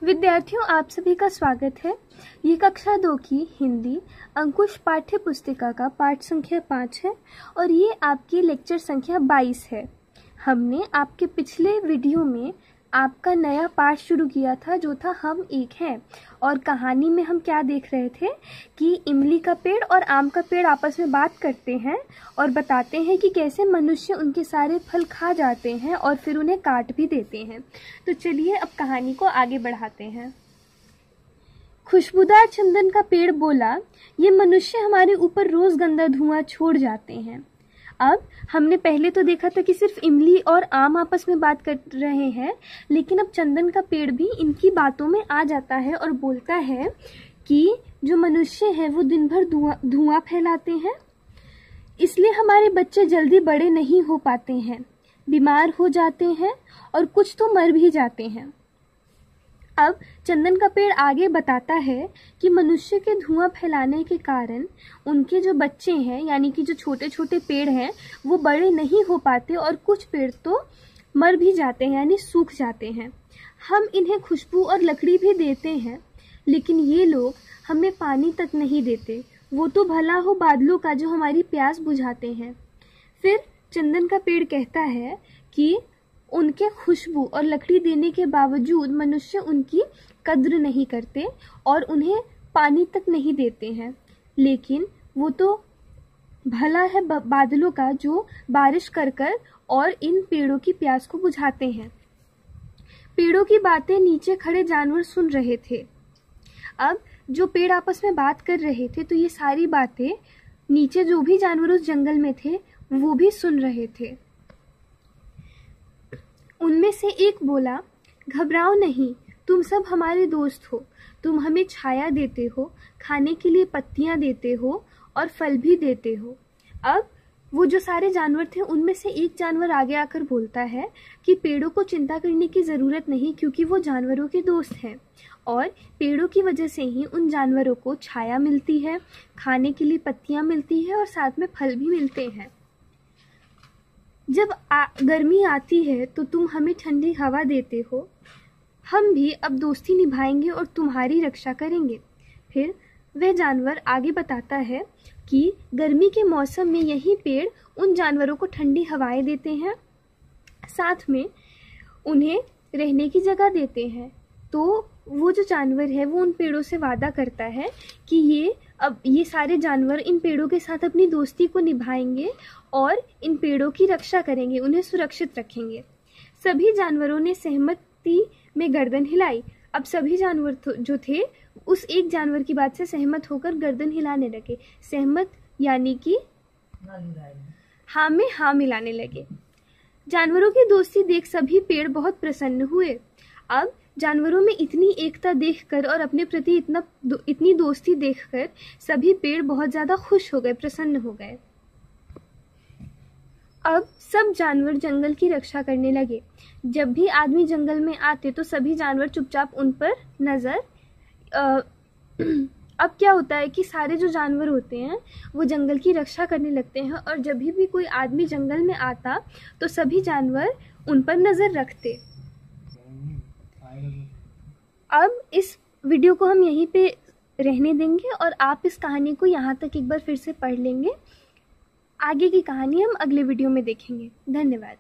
विद्यार्थियों, आप सभी का स्वागत है। ये कक्षा 2 की हिंदी अंकुश पाठ्य पुस्तिका का पाठ संख्या 5 है और ये आपकी लेक्चर संख्या 22 है। हमने आपके पिछले वीडियो में आपका नया पाठ शुरू किया था जो था हम एक हैं, और कहानी में हम क्या देख रहे थे कि इमली का पेड़ और आम का पेड़ आपस में बात करते हैं और बताते हैं कि कैसे मनुष्य उनके सारे फल खा जाते हैं और फिर उन्हें काट भी देते हैं। तो चलिए अब कहानी को आगे बढ़ाते हैं। खुशबूदार चंदन का पेड़ बोला, ये मनुष्य हमारे ऊपर रोज गंदा धुआं छोड़ जाते हैं। अब हमने पहले तो देखा था कि सिर्फ इमली और आम आपस में बात कर रहे हैं, लेकिन अब चंदन का पेड़ भी इनकी बातों में आ जाता है और बोलता है कि जो मनुष्य हैं वो दिन भर धुआं फैलाते हैं, इसलिए हमारे बच्चे जल्दी बड़े नहीं हो पाते हैं, बीमार हो जाते हैं और कुछ तो मर भी जाते हैं। अब चंदन का पेड़ आगे बताता है कि मनुष्य के धुआं फैलाने के कारण उनके जो बच्चे हैं, यानी कि जो छोटे छोटे पेड़ हैं, वो बड़े नहीं हो पाते और कुछ पेड़ तो मर भी जाते हैं, यानी सूख जाते हैं। हम इन्हें खुशबू और लकड़ी भी देते हैं, लेकिन ये लोग हमें पानी तक नहीं देते। वो तो भला हो बादलों का जो हमारी प्यास बुझाते हैं। फिर चंदन का पेड़ कहता है कि उनके खुशबू और लकड़ी देने के बावजूद मनुष्य उनकी कद्र नहीं करते और उन्हें पानी तक नहीं देते हैं, लेकिन वो तो भला है बादलों का जो बारिश कर कर और इन पेड़ों की प्यास को बुझाते हैं। पेड़ों की बातें नीचे खड़े जानवर सुन रहे थे। अब जो पेड़ आपस में बात कर रहे थे, तो ये सारी बातें नीचे जो भी जानवर उस जंगल में थे वो भी सुन रहे थे। उनमें से एक बोला, घबराओ नहीं, तुम सब हमारे दोस्त हो। तुम हमें छाया देते हो, खाने के लिए पत्तियां देते हो और फल भी देते हो। अब वो जो सारे जानवर थे उनमें से एक जानवर आगे आकर बोलता है कि पेड़ों को चिंता करने की ज़रूरत नहीं, क्योंकि वो जानवरों के दोस्त हैं और पेड़ों की वजह से ही उन जानवरों को छाया मिलती है, खाने के लिए पत्तियां मिलती है और साथ में फल भी मिलते हैं। जब गर्मी आती है तो तुम हमें ठंडी हवा देते हो। हम भी अब दोस्ती निभाएंगे और तुम्हारी रक्षा करेंगे। फिर वह जानवर आगे बताता है कि गर्मी के मौसम में यही पेड़ उन जानवरों को ठंडी हवाएं देते हैं, साथ में उन्हें रहने की जगह देते हैं। तो वो जो जानवर है वो उन पेड़ों से वादा करता है कि ये सारे जानवर इन पेड़ों के साथ अपनी दोस्ती को निभाएंगे और इन पेड़ों की रक्षा करेंगे, उन्हें सुरक्षित रखेंगे। सभी जानवरों ने सहमति में गर्दन हिलाई। अब सभी जानवर जो थे उस एक जानवर की बात से सहमत होकर गर्दन हिलाने लगे। सहमत यानी कि हाँ में हाँ मिलाने लगे। जानवरों की दोस्ती देख सभी पेड़ बहुत प्रसन्न हुए। अब जानवरों में इतनी एकता देखकर और अपने प्रति इतनी दोस्ती देखकर सभी पेड़ बहुत ज्यादा खुश हो गए, प्रसन्न हो गए। अब सब जानवर जंगल की रक्षा करने लगे। जब भी आदमी जंगल में आते तो सभी जानवर चुपचाप उन पर नजर अब क्या होता है कि सारे जो जानवर होते हैं वो जंगल की रक्षा करने लगते हैं, और जब भी कोई आदमी जंगल में आता तो सभी जानवर उन पर नजर रखते। अब इस वीडियो को हम यहीं पे रहने देंगे और आप इस कहानी को यहाँ तक एक बार फिर से पढ़ लेंगे। आगे की कहानी हम अगले वीडियो में देखेंगे। धन्यवाद।